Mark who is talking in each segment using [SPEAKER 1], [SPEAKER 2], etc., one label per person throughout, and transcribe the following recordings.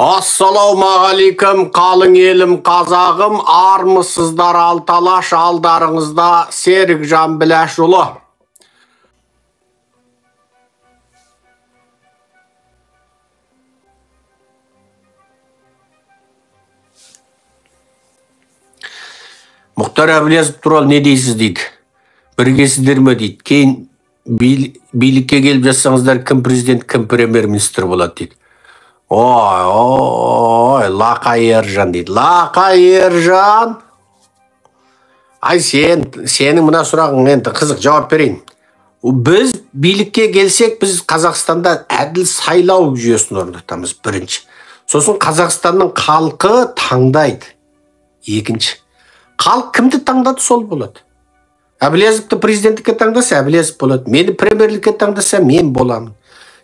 [SPEAKER 1] Ассалаумағалейкум, қалың елім, қазағым, армысыздар алталаш алдарыңызда Серікжан Біләшұлы. Мұхтар Әблязов туралы не дейсіз дейді. Біргесіздер ме дейді. Кейін билікке келіп жатсаңыздар, кім президент, кім премьер-министр болады дейді. Ой, Лақа Ержан дейді. Лақа Ержан. Ай, сенің мына сұрағың енді қызық, жауап берейін. Біз билікке келсек, біз Қазақстанда әділ сайлау жүйесін орнатамыз, бірінші. Сосын Қазақстанның халқы таңдайды. Екінші. Халық кімді таңдады, сол болады. Әблязовты президенттікке таңдаса, Әблязов болады. Мені премьерлікке таңдаса, мен боламын.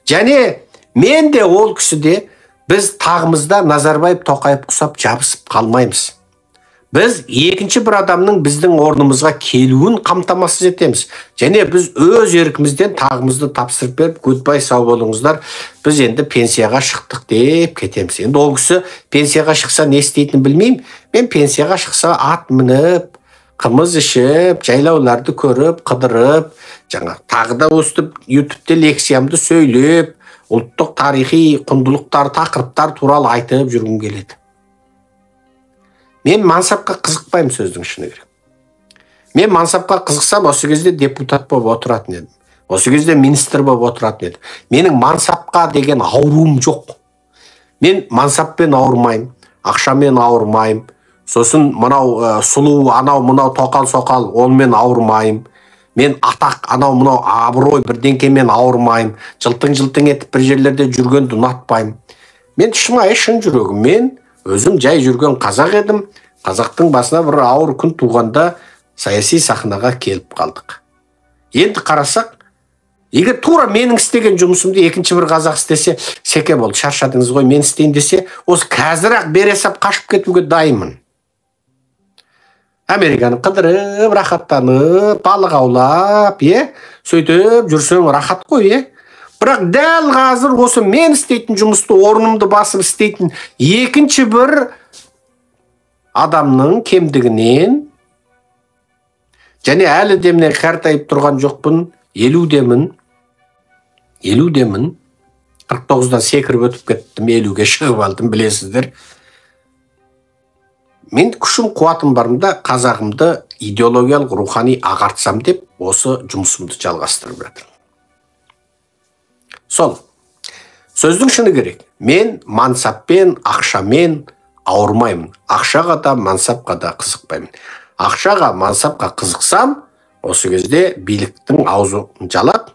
[SPEAKER 1] Және мен де ол кісіде біз тағымызда Назарбаев, Тоқаев құсап жабысып қалмаймыз. Біз екінші бір адамның біздің орнымызға келуін қамтамасыз етеміз. Және біз өз еркімізден тағымызды тапсырып беріп, goodbye, сау болыңыздар, біз енді пенсияға шықтық деп кетеміз. Енді ол кісі пенсияға шықса не істейтінін білмеймін. Мен пенсияға шықса ат мініп, қымыз ішіп, жайлауларды көріп, қыдырып, тағы да өстіп ютубте лекциямды сөйлеп, ұлттық тарихи құндылықтар, тақырыптар туралы айтып жүргім келеді. Мен мансапқа қызықпаймын, сөздің шыны керек. Мен мансапқа қызықсам, осы кезде депутат болып отыратын едім. Осы кезде министр болып отыратын едім. Менің мансапқа деген ауруым жоқ. Мен мансаппен ауырмаймын, ақшамен ауырмаймын. Сосын мынау сұлу, анау мынау тоқал-соқал, онымен ауырмаймын. Мен атақ, анау мынау абырой бірдеңкемен ауырмаймын. Жылтың-жылтың етіп бір жерлерде жүргенді ұнатпаймын. Мен шын жүрегім, мен өзім жай жүрген қазақ едім. Қазақтың басына бір ауыр күн туғанда саяси сахнаға келіп қалдық. Енді қарасақ, егер тура менің істеген жұмысымды екінші бір қазақ істесе, секе болды, шаршадыңыз ғой, мен істейін десе, осы қазір-ақ бере сап қашып кетуге дайынмын. Американы қыдырып, рахаттанып, балық аулап, сөйтіп жүрсем рахат қой, Бірақ дәл қазір осы мен істейтін жұмысты, орнымды басып істейтін екінші бір адамның кемдігінен, және әлі де міне қартайып тұрған жоқпын, 50-демін, 49-дан секіріп өтіп кеттім, 50-ге шығып алдым, білесіздер. Мен күшім, қуатым барымда қазағымды идеологиялық, рухани ағартсам деп, осы жұмысымды жалғастырып жатырмын. Сол, сөздің шыны керек. Мен мансаппен, ақшамен ауырмаймын. Ақшаға да, мансапқа да қызықпаймын. Ақшаға, мансапқа қызықсам, осы кезде биліктің аузын жалап,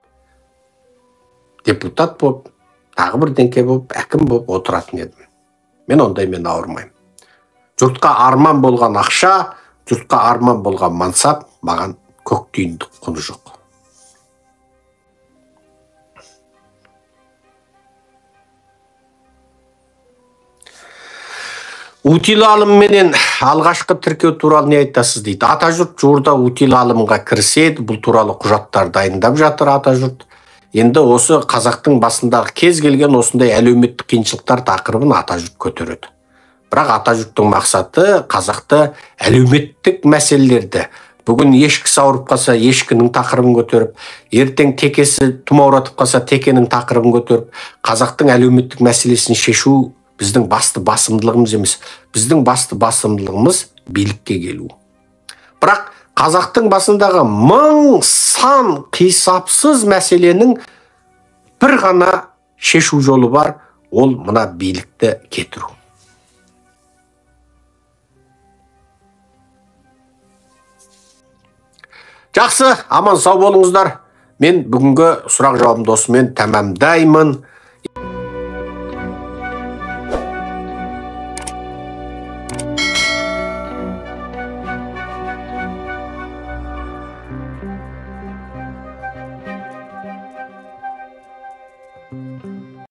[SPEAKER 1] депутат болып, тағы бірдеңке болып, әкім болып отыратын едім. Мен ондаймен ауырмаймын. Жұртқа арман болған ақша, жұртқа арман болған мансап, маған көк тиындік құны жоқ. Утил алым менен алғашқы тіркеу туралы не айтасыз дейді. Атажұрт жуырда утил алымға кіріседі, бұл туралы құжаттар дайындап жатыр Атажұрт. Енді осы қазақтың басындағы кез келген осындай әлеуметтік қиыншылықтар тақырыбын Атажұрт көтереді. Бірақ Атажұрттың мақсаты қазақты әлеуметтік мәселелерді, бүгін ешкісі ауырып қалса, ешкінің тақырыбын көтеріп, ертең текесі тұмауратып қалса, текенің тақырыбын көтеріп, қазақтың әлеуметтік мәселесін шешу біздің басты басымдылығымыз емес. Біздің басты басымдылығымыз билікке келу. Бірақ қазақтың басындағы мың сан қисапсыз мәселенің бір ғана шешу жолы бар, ол мына билікті кетіру. Жақсы, аман сау болыңыздар. Мен бүгінгі сұрақ жауабымды осымен тәмамдаймын.